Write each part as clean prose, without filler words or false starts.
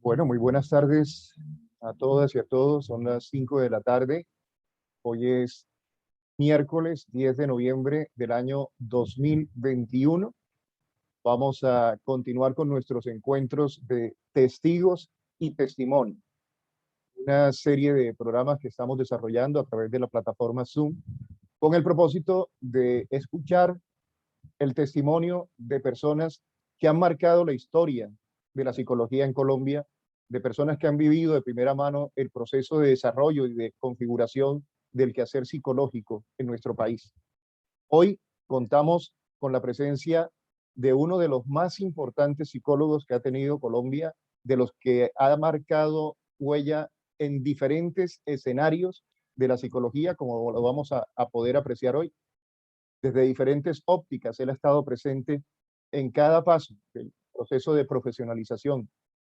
Bueno, muy buenas tardes a todas y a todos. Son las 5 de la tarde. Hoy es miércoles 10 de noviembre del año 2021. Vamos a continuar con nuestros encuentros de testigos y testimonio. Una serie de programas que estamos desarrollando a través de la plataforma Zoom con el propósito de escuchar el testimonio de personas que han marcado la historia de la psicología en Colombia, de personas que han vivido de primera mano el proceso de desarrollo y de configuración del quehacer psicológico en nuestro país. Hoy contamos con la presencia de uno de los más importantes psicólogos que ha tenido Colombia, de los que ha marcado huella en diferentes escenarios de la psicología, como lo vamos a poder apreciar hoy. Desde diferentes ópticas, él ha estado presente en cada paso del proceso de profesionalización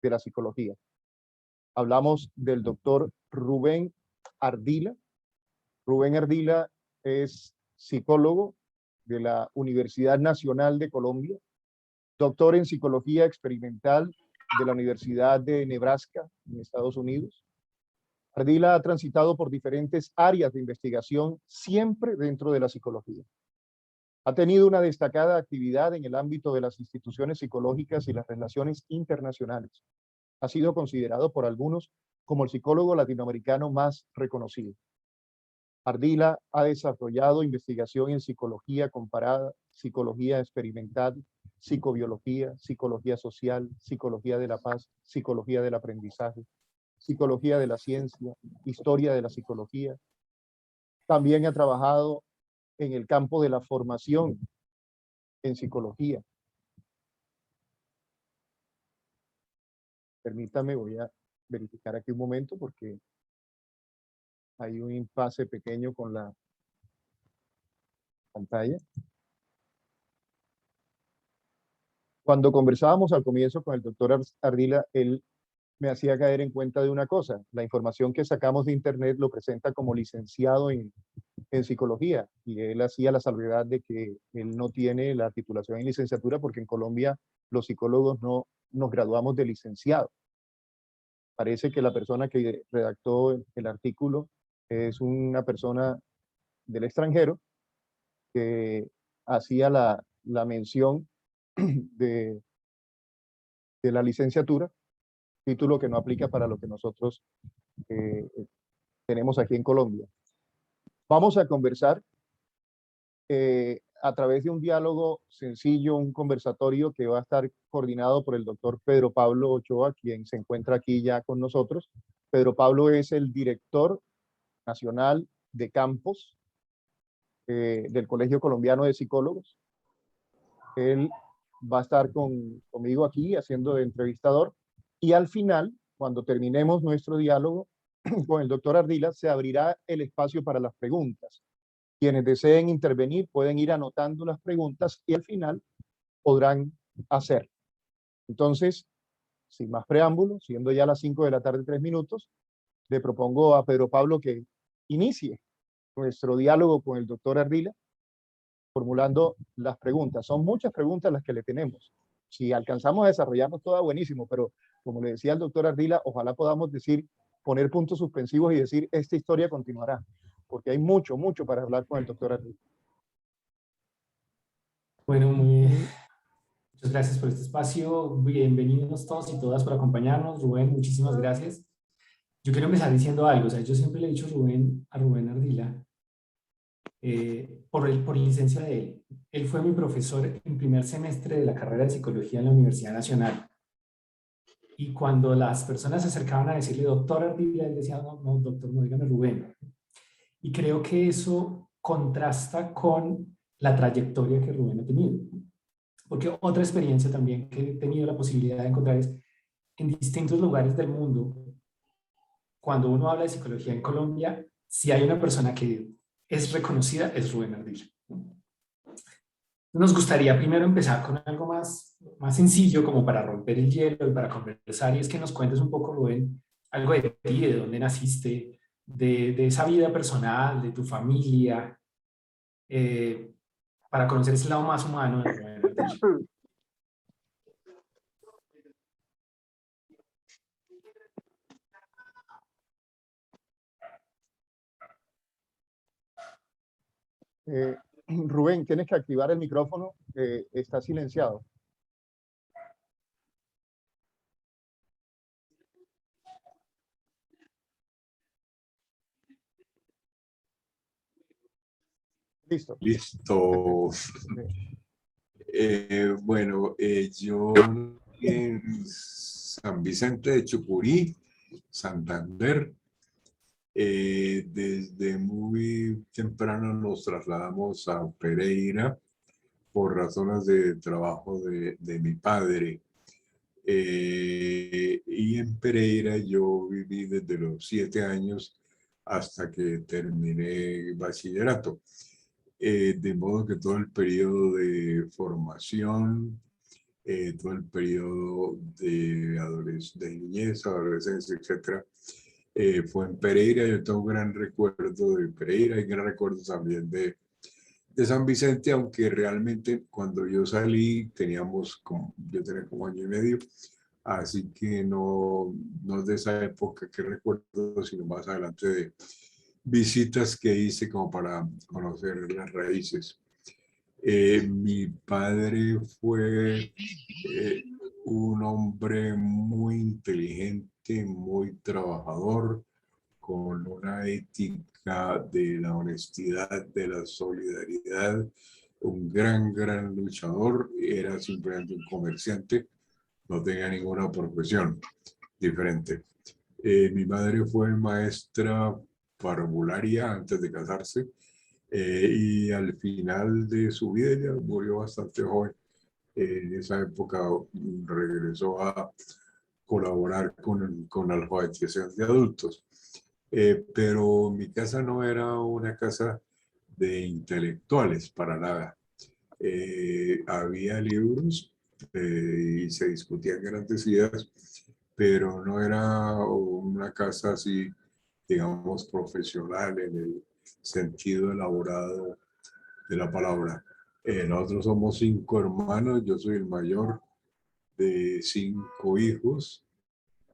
de la psicología. Hablamos del doctor Rubén Ardila. Rubén Ardila es psicólogo de la Universidad Nacional de Colombia, doctor en psicología experimental de la Universidad de Nebraska, en Estados Unidos. Ardila ha transitado por diferentes áreas de investigación, siempre dentro de la psicología. Ha tenido una destacada actividad en el ámbito de las instituciones psicológicas y las relaciones internacionales. Ha sido considerado por algunos como el psicólogo latinoamericano más reconocido. Ardila ha desarrollado investigación en psicología comparada, psicología experimental, psicobiología, psicología social, psicología de la paz, psicología del aprendizaje, psicología de la ciencia, historia de la psicología. También ha trabajado en el campo de la formación en psicología. Permítame, voy a verificar aquí un momento porque hay un impasse pequeño con la pantalla. Cuando conversábamos al comienzo con el doctor Ardila, él me hacía caer en cuenta de una cosa. La información que sacamos de internet lo presenta como licenciado en psicología, y él hacía la salvedad de que él no tiene la titulación en licenciatura porque en Colombia los psicólogos no nos graduamos de licenciado. Parece que la persona que redactó el artículo es una persona del extranjero que hacía la mención de la licenciatura, título que no aplica para lo que nosotros tenemos aquí en Colombia. Vamos a conversar a través de un diálogo sencillo, un conversatorio que va a estar coordinado por el doctor Pedro Pablo Ochoa, quien se encuentra aquí ya con nosotros. Pedro Pablo es el director nacional de campos del Colegio Colombiano de Psicólogos. Él va a estar conmigo aquí haciendo de entrevistador, y al final, cuando terminemos nuestro diálogo con el doctor Ardila, se abrirá el espacio para las preguntas. Quienes deseen intervenir pueden ir anotando las preguntas y al final podrán hacer. Entonces, sin más preámbulos, siendo ya las 5 de la tarde, 3 minutos, le propongo a Pedro Pablo que inicie nuestro diálogo con el doctor Ardila, formulando las preguntas. Son muchas preguntas las que le tenemos. Si alcanzamos a desarrollarnos todas, buenísimo, pero como le decía el doctor Ardila, ojalá podamos decir, poner puntos suspensivos y decir, esta historia continuará, porque hay mucho, mucho para hablar con el doctor Ardila. Bueno, muchas gracias por este espacio. Bienvenidos todos y todas por acompañarnos. Rubén, muchísimas gracias. Yo quiero empezar diciendo algo. O sea, yo siempre le he dicho a Rubén Ardila, por licencia de él. Él fue mi profesor en primer semestre de la carrera de psicología en la Universidad Nacional. Y cuando las personas se acercaban a decirle doctor Ardila, él decía, no, no, doctor, no, dígame Rubén. Y creo que eso contrasta con la trayectoria que Rubén ha tenido. Porque otra experiencia también que he tenido la posibilidad de encontrar es en distintos lugares del mundo, cuando uno habla de psicología en Colombia, si hay una persona que es reconocida, es Rubén Ardila. Nos gustaría primero empezar con algo más sencillo, como para romper el hielo y para conversar, y es que nos cuentes un poco, Rubén, algo de ti, de dónde naciste, de esa vida personal, de tu familia, para conocer ese lado más humano de Rubén Ardila. Rubén, tienes que activar el micrófono, está silenciado. Listo. Listo. Perfecto. Bueno, yo en San Vicente de Chucurí, Santander, desde muy temprano nos trasladamos a Pereira por razones de trabajo de mi padre. Y en Pereira yo viví desde los 7 años hasta que terminé bachillerato. De modo que todo el periodo de formación, todo el periodo de niñez, adolescencia, etcétera, fue en Pereira. Yo tengo un gran recuerdo de Pereira y gran recuerdo también de San Vicente, aunque realmente cuando yo salí yo tenía como año y medio, así que no es de esa época que recuerdo, sino más adelante de visitas que hice como para conocer las raíces. Mi padre fue un hombre muy inteligente, muy trabajador, con una ética de la honestidad, de la solidaridad, un gran luchador. Era simplemente un comerciante, no tenía ninguna profesión diferente. Mi madre fue maestra parvularia antes de casarse, y al final de su vida ella murió bastante joven. En esa época regresó a colaborar con alfabetización de adultos. Pero mi casa no era una casa de intelectuales para nada. Había libros y se discutían grandes ideas, pero no era una casa así, digamos, profesional en el sentido elaborado de la palabra. Nosotros somos 5 hermanos, yo soy el mayor de 5 hijos.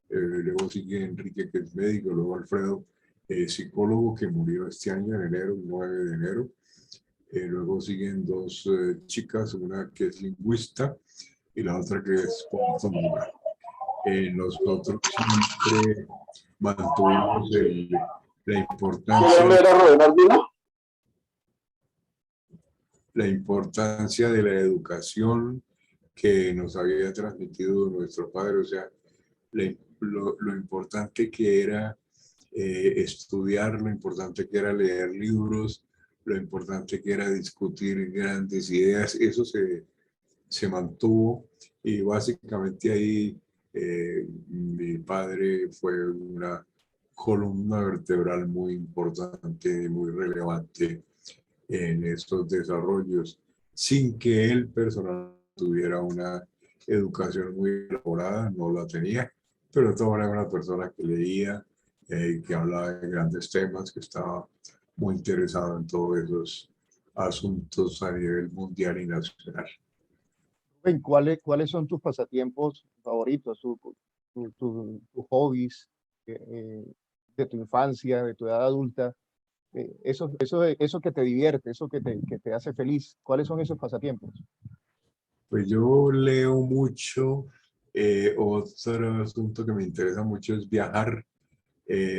Luego sigue Enrique, que es médico, luego Alfredo, psicólogo, que murió este año en enero, 9 de enero. Luego siguen 2 chicas, una que es lingüista y la otra que es politóloga. Nosotros siempre mantuvimos la importancia de la educación que nos había transmitido nuestro padre, o sea, lo importante que era estudiar, lo importante que era leer libros, lo importante que era discutir grandes ideas. Eso se mantuvo, y básicamente ahí mi padre fue una columna vertebral muy importante y muy relevante en estos desarrollos, sin que él personalmente tuviera una educación muy elaborada. No la tenía, pero todo era una persona que leía, que hablaba de grandes temas, que estaba muy interesado en todos esos asuntos a nivel mundial y nacional. ¿Cuáles son tus pasatiempos favoritos, tus hobbies de tu infancia, de tu edad adulta? Eso que te divierte, eso que te hace feliz. ¿Cuáles son esos pasatiempos? Pues yo leo mucho. Otro asunto que me interesa mucho es viajar,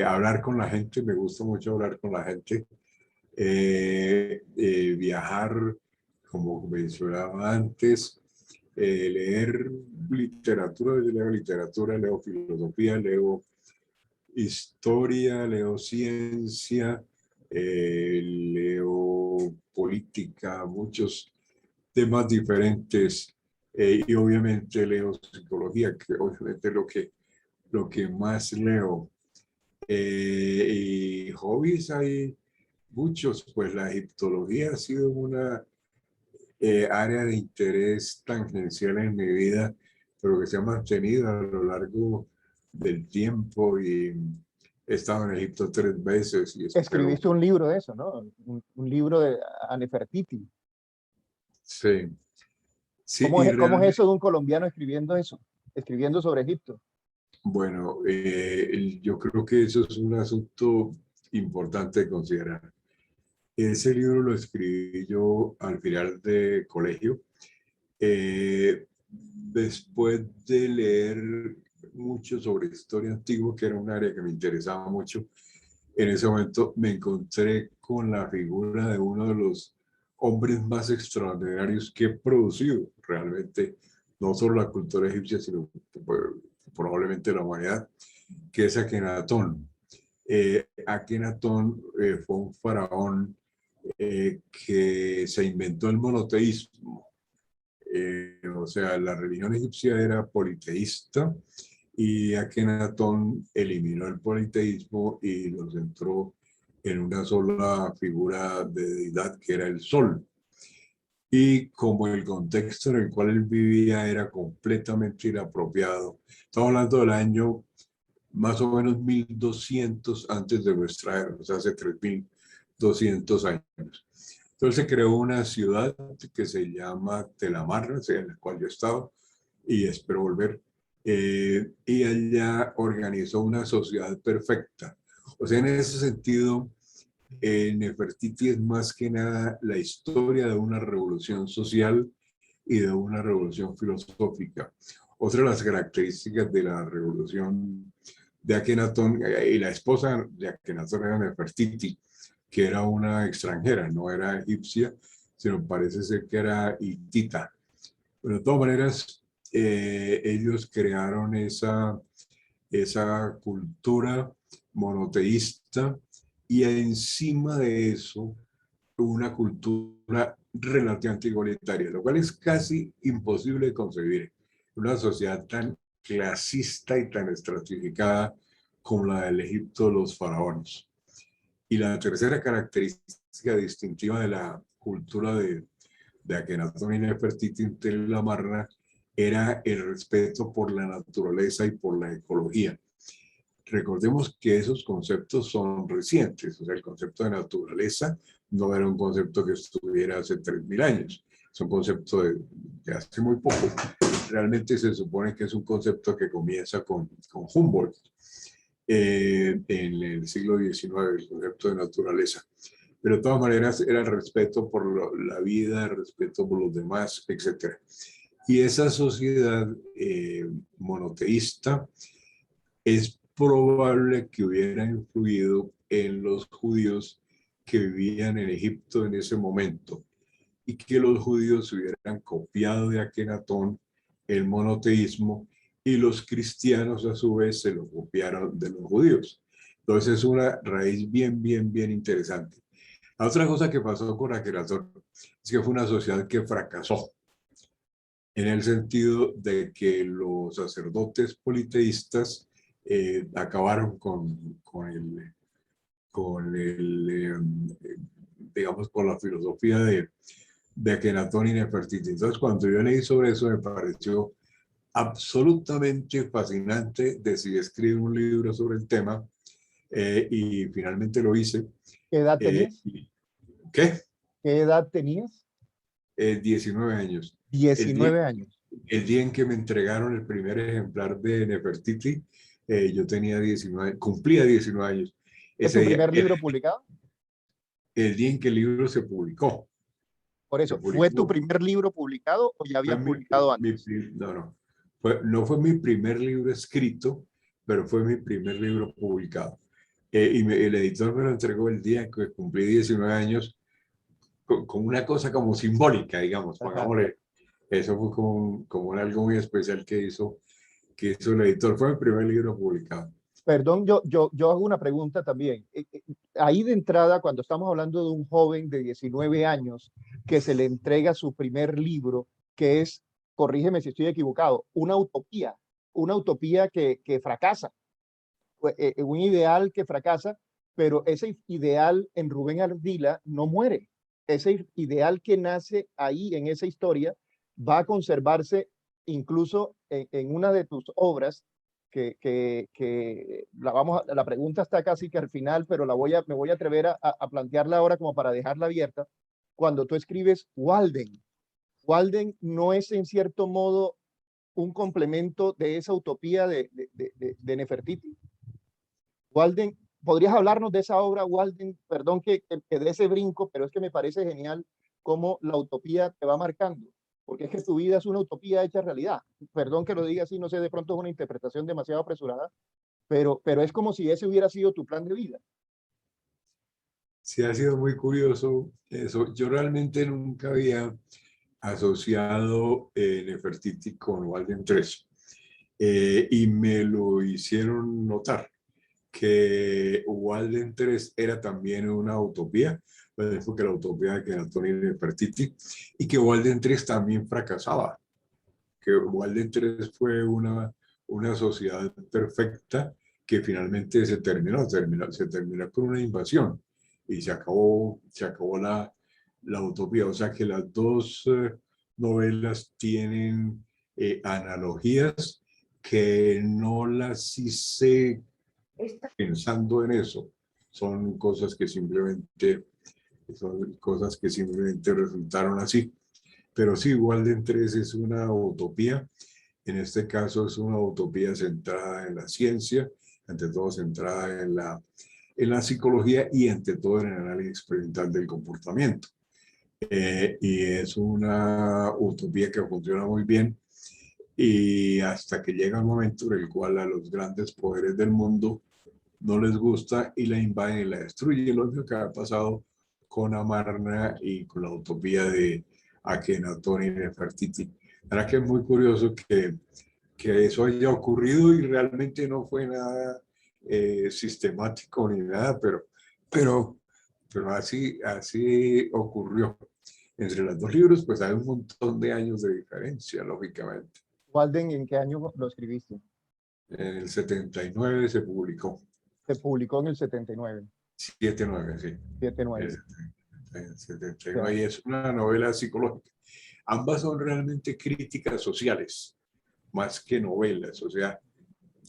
hablar con la gente. Me gusta mucho hablar con la gente. Viajar, como mencionaba antes, leer literatura. Yo leo literatura, leo filosofía, leo historia, leo ciencia, leo política, muchos temas diferentes, y obviamente leo psicología, que obviamente es lo que más leo. Y hobbies hay muchos, pues la egiptología ha sido una área de interés tangencial en mi vida, pero que se ha mantenido a lo largo del tiempo, y he estado en Egipto 3 veces y espero. Escribiste un libro de eso, ¿no? Un libro de Nefertiti. Sí, sí, y ¿Cómo es realmente, eso de un colombiano escribiendo eso? Escribiendo sobre Egipto. bueno, yo creo que eso es un asunto importante de considerar. Ese libro lo escribí yo al final de colegio, después de leer mucho sobre historia antigua, que era un área que me interesaba mucho. En ese momento me encontré con la figura de uno de los hombres más extraordinarios que he producido realmente, no solo la cultura egipcia, sino probablemente la humanidad, que es Akenatón. Akenatón fue un faraón que se inventó el monoteísmo. O sea, la religión egipcia era politeísta y Akenatón eliminó el politeísmo y lo centró en una sola figura de deidad que era el sol. Y como el contexto en el cual él vivía era completamente inapropiado, estamos hablando del año más o menos 1200 antes de nuestra era, o sea, hace 3200 años. Entonces se creó una ciudad que se llama Tel Amarna, en la cual yo he estado y espero volver. Y allá organizó una sociedad perfecta. O sea, en ese sentido, Nefertiti es más que nada la historia de una revolución social y de una revolución filosófica. Otra de las características de la revolución de Akenatón, y la esposa de Akenatón era Nefertiti, que era una extranjera, no era egipcia, sino parece ser que era hitita. Pero de todas maneras, ellos crearon esa cultura monoteísta y encima de eso una cultura relativamente igualitaria, lo cual es casi imposible de concebir. Una sociedad tan clasista y tan estratificada como la del Egipto de los faraones. Y la tercera característica distintiva de la cultura de Akenatón y Nefertiti en la Marra era el respeto por la naturaleza y por la ecología. Recordemos que esos conceptos son recientes, o sea, el concepto de naturaleza no era un concepto que estuviera hace 3000 años, es un concepto de hace muy poco. Realmente se supone que es un concepto que comienza con Humboldt en el siglo XIX, el concepto de naturaleza. Pero de todas maneras era el respeto por la vida, el respeto por los demás, etc. Y esa sociedad monoteísta es probable que hubiera influido en los judíos que vivían en Egipto en ese momento y que los judíos hubieran copiado de Akenatón el monoteísmo y los cristianos a su vez se lo copiaron de los judíos. Entonces es una raíz bien interesante. La otra cosa que pasó con Akenatón es que fue una sociedad que fracasó en el sentido de que los sacerdotes politeístas acabaron digamos, con la filosofía de Akenatón y Nefertiti. Entonces, cuando yo leí sobre eso, me pareció absolutamente fascinante. Decidí escribir un libro sobre el tema y finalmente lo hice. ¿Qué edad tenías? ¿Qué? ¿Qué edad tenías? 19 años. 19 años. El día en que me entregaron el primer ejemplar de Nefertiti, yo tenía 19, cumplía 19 años. ¿Es Ese tu día, primer libro publicado? el día en que el libro se publicó. Por Se eso, ¿fue tu publicó, primer libro publicado o ya fue habías publicado antes? no, no fue mi primer libro escrito, pero fue mi primer libro publicado. El editor me lo entregó el día que cumplí 19 años, con una cosa como simbólica, digamos, Ajá. pongámosle. Eso fue como algo muy especial que hizo el editor. Fue el primer libro publicado. Perdón, yo hago una pregunta también. Ahí de entrada, cuando estamos hablando de un joven de 19 años que se le entrega su primer libro, que es, corrígeme si estoy equivocado, una utopía que fracasa, un ideal que fracasa, pero ese ideal en Rubén Ardila no muere. Ese ideal que nace ahí en esa historia va a conservarse incluso en una de tus obras que la pregunta está casi que al final, pero me voy a atrever a plantearla ahora como para dejarla abierta. Cuando tú escribes Walden, Walden no es en cierto modo un complemento de esa utopía de Nefertiti. Walden ¿podrías hablarnos de esa obra, Walden? Perdón que dé ese brinco, pero es que me parece genial cómo la utopía te va marcando, porque es que tu vida es una utopía hecha realidad. Perdón que lo diga así, no sé, de pronto es una interpretación demasiado apresurada, pero es como si ese hubiera sido tu plan de vida. Sí, ha sido muy curioso eso. Yo realmente nunca había asociado Nefertiti con Walden 3 y me lo hicieron notar que Walden 3 era también una utopía, pues fue que la utopía de Kenatoni Nefertiti, y que Walden 3 también fracasaba, que Walden 3 fue una sociedad perfecta que finalmente se terminó con una invasión y se acabó la utopía. O sea que las dos novelas tienen analogías que no las hice pensando en eso. Son cosas que simplemente resultaron así. Pero sí, Walden 3 es una utopía. En este caso es una utopía centrada en la ciencia, ante todo centrada en la psicología y ante todo en el análisis experimental del comportamiento. Y es una utopía que funciona muy bien y hasta que llega un momento en el cual a los grandes poderes del mundo no les gusta y la invaden y la destruyen. Lo mismo que ha pasado con Amarna y con la utopía de Akenatón y Nefertiti. La verdad que es muy curioso que eso haya ocurrido y realmente no fue nada sistemático ni nada, pero, pero así ocurrió. Entre los dos libros, pues hay un montón de años de diferencia, lógicamente. Walden, ¿en qué año lo escribiste? En el 79 se publicó, Se publicó en el 79, 79, sí. 79. El Ya. 79, y es una novela psicológica. Ambas son realmente críticas sociales, más que novelas. O sea,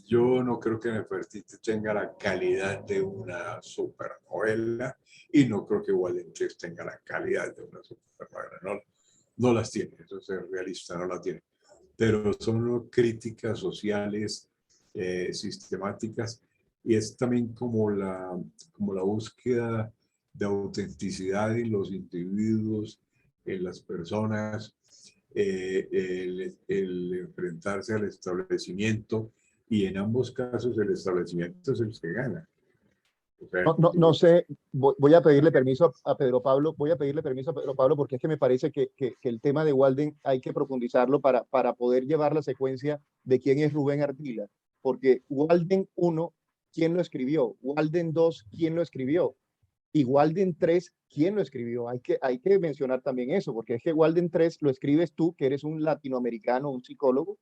yo no creo que Nefertiti tenga la calidad de una supernovela y no creo que Walden 3 tenga la calidad de una supernovela. No, no las tiene, eso es realista, no la tiene. Pero son críticas sociales sistemáticas y es también como la búsqueda de autenticidad en los individuos, en las personas, el enfrentarse al establecimiento y en ambos casos el establecimiento es el que gana. O sea, No sé, voy a pedirle permiso a Pedro Pablo, voy a pedirle permiso a Pedro Pablo porque es que me parece que el tema de Walden hay que profundizarlo para poder llevar la secuencia de quién es Rubén Ardila, porque Walden 1, ¿quién lo escribió? Walden 2, ¿quién lo escribió? Y Walden 3, ¿quién lo escribió? Hay que mencionar también eso, porque es que Walden 3 lo escribes tú, que eres un latinoamericano, un psicólogo,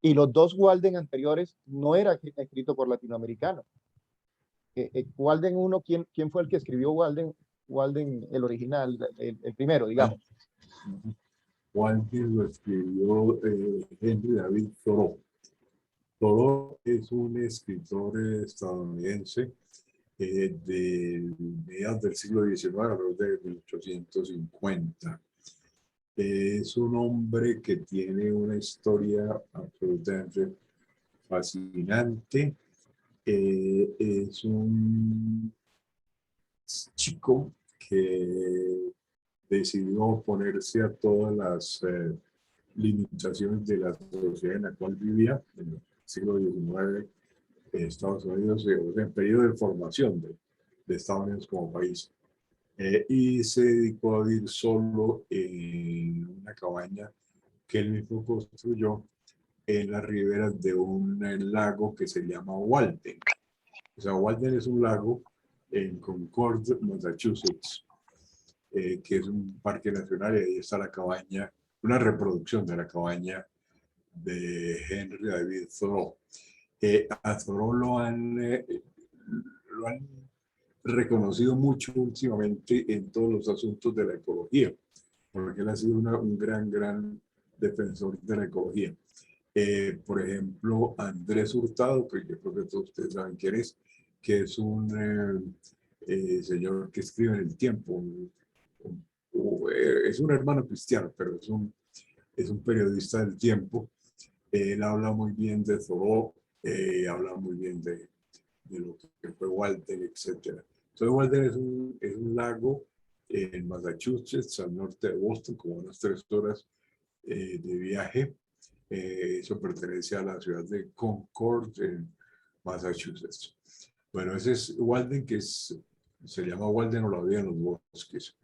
y los dos Walden anteriores no era escrito por latinoamericanos. Walden 1, ¿quién fue el que escribió Walden? Walden, el original, el primero, digamos. Walden lo escribió Henry David Thoreau. Thoreau es un escritor estadounidense de mediados del siglo XIX, alrededor de 1850. Es un hombre que tiene una historia absolutamente fascinante. Es un chico que decidió oponerse a todas las limitaciones de la sociedad en la cual vivía en el siglo XIX, Estados Unidos, o sea, en periodo de formación de Estados Unidos como país. Y se dedicó a vivir solo en una cabaña que él mismo construyó en las riberas de un lago que se llama Walden. O sea, Walden es un lago en Concord, Massachusetts, que es un parque nacional y ahí está la cabaña, una reproducción de la cabaña de Henry David Thoreau. A Thoreau lo han reconocido mucho últimamente en todos los asuntos de la ecología, porque él ha sido un gran defensor de la ecología. Por ejemplo, Andrés Hurtado, que yo creo que todos ustedes saben quién es, que es un señor que escribe en El Tiempo, es un hermano cristiano, pero es un periodista del Tiempo. Él habla muy bien de Thoreau, habla muy bien de lo que fue Walden, etc. Entonces Walden es un lago en Massachusetts, al norte de Boston, como unas 3 horas de viaje. Eso pertenece a la ciudad de Concord, en Massachusetts. Bueno, ese es Walden, se llama Walden o la vida en los bosques.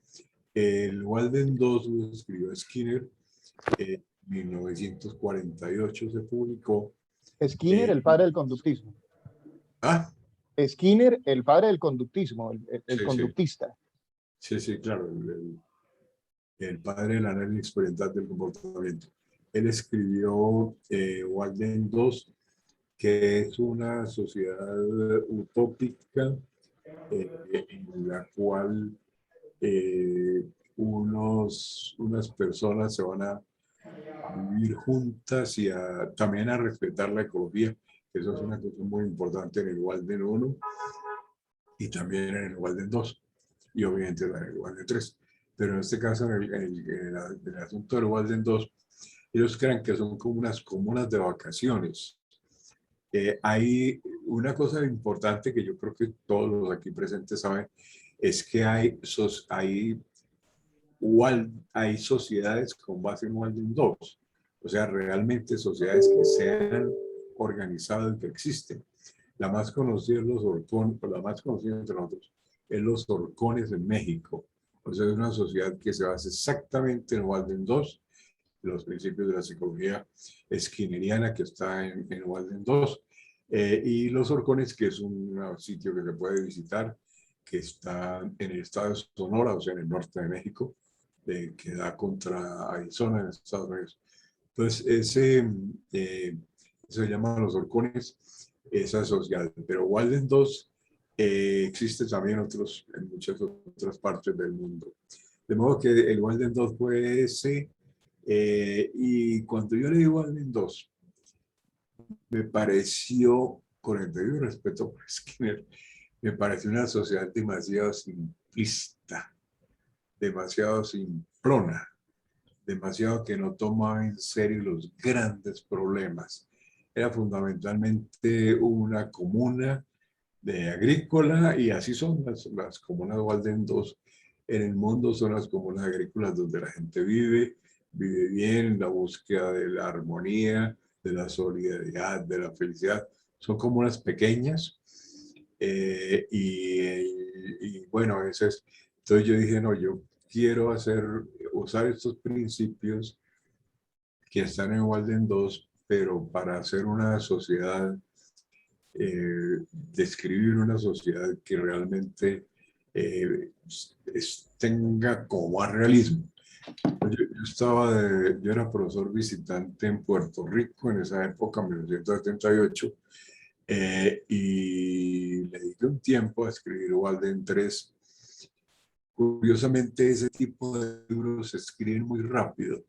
El Walden 2 lo escribió Skinner en 1948, se publicó. Skinner, el padre del conductismo. Ah, Skinner, el padre del conductismo, el sí, sí, conductista. sí, claro, el padre del análisis experimental del comportamiento. Él escribió Walden 2, que es una sociedad utópica en la cual unas personas se van a vivir juntas y también a respetar la ecología. Eso es una cosa muy importante en el Walden 1 y también en el Walden 2 y obviamente en el Walden 3. Pero en este caso, en el asunto del Walden 2, ellos creen que son como unas comunas de vacaciones. Hay una cosa importante que yo creo que todos los aquí presentes saben, es que hay sociedades con base en Walden 2, o sea, realmente sociedades que se han organizado y que existen. La más conocida es los Orcones, la más conocida entre nosotros es los Orcones en México. O sea, es una sociedad que se basa exactamente en Walden 2, los principios de la psicología skinneriana que está en Walden 2, y los Orcones, que es un sitio que se puede visitar, que está en el estado de Sonora, o sea, en el norte de México, que da contra Arizona en Estados Unidos. Entonces, se llaman los Orcones, esa sociedad. Pero Walden 2 existe también en muchas otras partes del mundo. De modo que el Walden 2 fue ese. Y cuando yo leí Walden 2, me pareció, con el debido respeto por Skinner, me pareció una sociedad demasiado simplista, demasiado simplona, demasiado que no tomaba en serio los grandes problemas. Era fundamentalmente una comuna de agrícola y así son las comunas Walden 2 en el mundo, son las comunas agrícolas donde la gente vive bien, la búsqueda de la armonía, de la solidaridad, de la felicidad. Son comunas pequeñas y bueno, entonces yo dije, no, yo quiero usar estos principios que están en Walden 2, pero para hacer una sociedad, describir una sociedad que realmente tenga como más realismo. Yo era profesor visitante en Puerto Rico en esa época, 1978, y le dediqué un tiempo a escribir Walden 3. Curiosamente, ese tipo de libros se escriben muy rápido.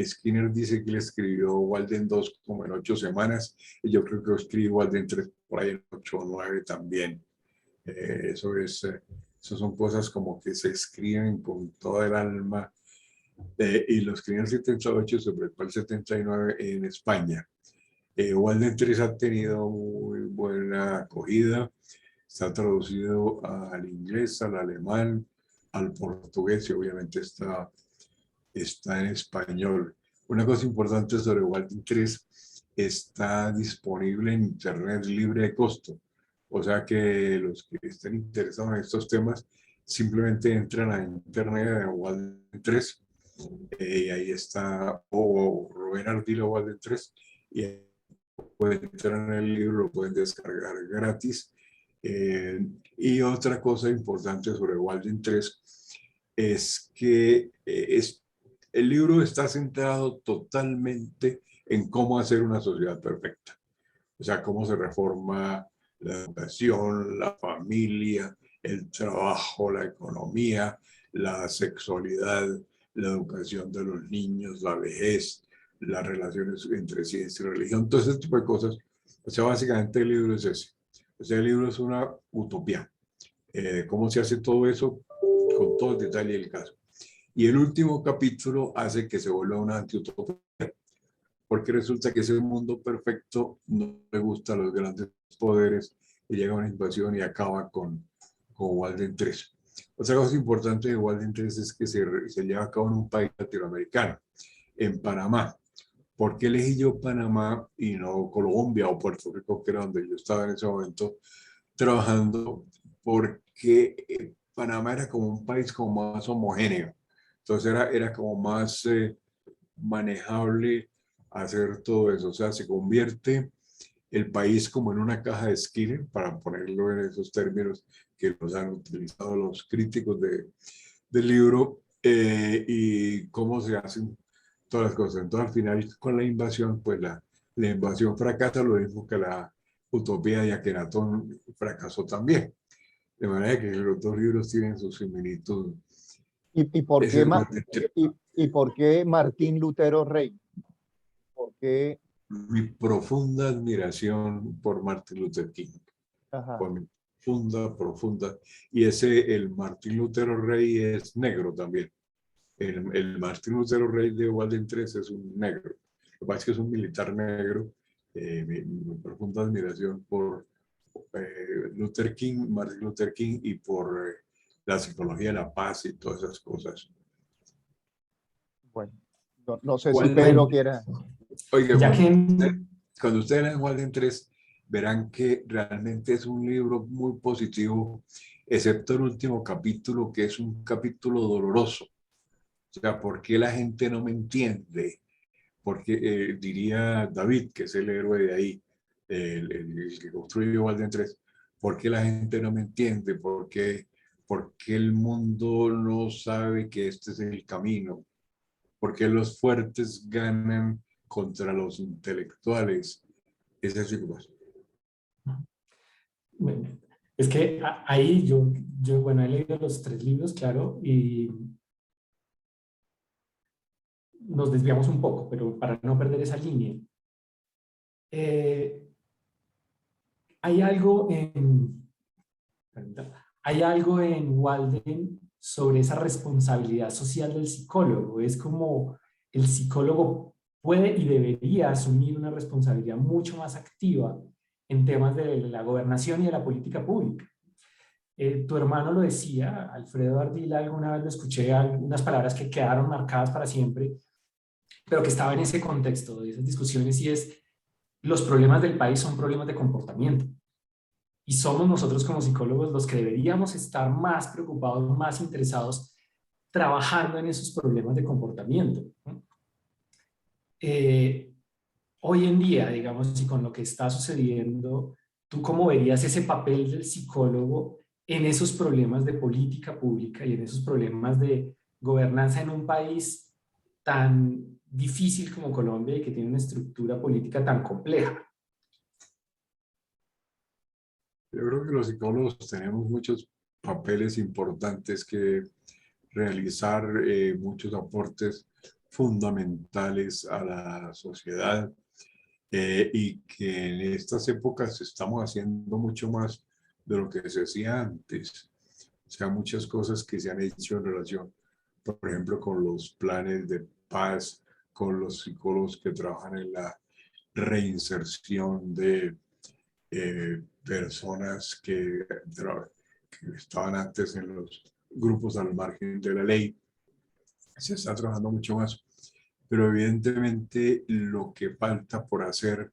Skinner dice que le escribió Walden 2 como en 8 semanas, y yo creo que escribí Walden 3 por ahí en 8 o 9 también. Eso son cosas como que se escriben con toda el alma, y lo escribí en el 78, sobre todo el 79 en España. Walden 3 ha tenido muy buena acogida, está traducido al inglés, al alemán, al portugués y obviamente está en español. Una cosa importante sobre Walden 3, está disponible en internet libre de costo. O sea que los que estén interesados en estos temas simplemente entran a internet de Walden 3 y ahí está, o Rubén Ardila Walden 3, y pueden entrar en el libro, lo pueden descargar gratis. Y otra cosa importante sobre Walden 3 es que el libro está centrado totalmente en cómo hacer una sociedad perfecta. O sea, cómo se reforma la educación, la familia, el trabajo, la economía, la sexualidad, la educación de los niños, la vejez, las relaciones entre ciencia y religión, todo ese tipo de cosas. O sea, básicamente el libro es ese. O sea, el libro es una utopía. ¿Cómo se hace todo eso? Con todo el detalle del caso. Y el último capítulo hace que se vuelva una antiutopía, porque resulta que ese mundo perfecto no le gusta a los grandes poderes y llega una invasión y acaba con Walden 3. Otra cosa importante de Walden 3 es que se lleva a cabo en un país latinoamericano, en Panamá. ¿Por qué elegí yo Panamá y no Colombia o Puerto Rico, que era donde yo estaba en ese momento trabajando? Porque Panamá era como un país como más homogéneo. Entonces era como más manejable hacer todo eso. O sea, se convierte el país como en una caja de Skinner, para ponerlo en esos términos que los han utilizado los críticos del libro, y cómo se hacen todas las cosas. Entonces, al final, con la invasión, pues la invasión fracasa, lo mismo que la utopía de Akenatón fracasó también. De manera que los dos libros tienen su similitud. ¿Y por Ese qué, es y por qué Martín Lutero Rey? ¿Por qué? mi profunda admiración por Martin Luther King. Ajá. Por mi profunda. Y el Martín Lutero Rey es negro también. El Martín Lutero Rey de Walden 3 es un negro. Lo que pasa es que es un militar negro. Mi profunda admiración por Luther King, Martin Luther King, y por la psicología de la paz y todas esas cosas. Bueno, no sé si Bueno, Pedro quiera. Oiga, ya que cuando ustedes lean Walden 3, verán que realmente es un libro muy positivo, excepto el último capítulo, que es un capítulo doloroso. O sea, ¿por qué la gente no me entiende? Porque diría David, que es el héroe de ahí, el que construyó Walden 3, ¿por qué la gente no me entiende? ¿Por qué el mundo no sabe que este es el camino? ¿Por qué los fuertes ganan contra los intelectuales? Esa es su cosa. bueno, es que ahí bueno, he leído los 3 libros, claro, y nos desviamos un poco, pero para no perder esa línea. Eh, hay algo hay algo en Walden sobre esa responsabilidad social del psicólogo. Es como el psicólogo puede y debería asumir una responsabilidad mucho más activa en temas de la gobernación y de la política pública. Tu hermano lo decía, Alfredo Ardila, alguna vez lo escuché, algunas palabras que quedaron marcadas para siempre, pero que estaba en ese contexto de esas discusiones, y es: los problemas del país son problemas de comportamiento. Y somos nosotros como psicólogos los que deberíamos estar más preocupados, más interesados, trabajando en esos problemas de comportamiento. Hoy en día, digamos, y con lo que está sucediendo, ¿tú cómo verías ese papel del psicólogo en esos problemas de política pública y en esos problemas de gobernanza en un país tan difícil como Colombia y que tiene una estructura política tan compleja? Yo creo que los psicólogos tenemos muchos papeles importantes que realizar, muchos aportes fundamentales a la sociedad, y que en estas épocas estamos haciendo mucho más de lo que se hacía antes. O sea, muchas cosas que se han hecho en relación, por ejemplo, con los planes de paz, con los psicólogos que trabajan en la reinserción de personas que estaban antes en los grupos al margen de la ley. Se está trabajando mucho más, pero evidentemente lo que falta por hacer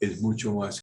es mucho más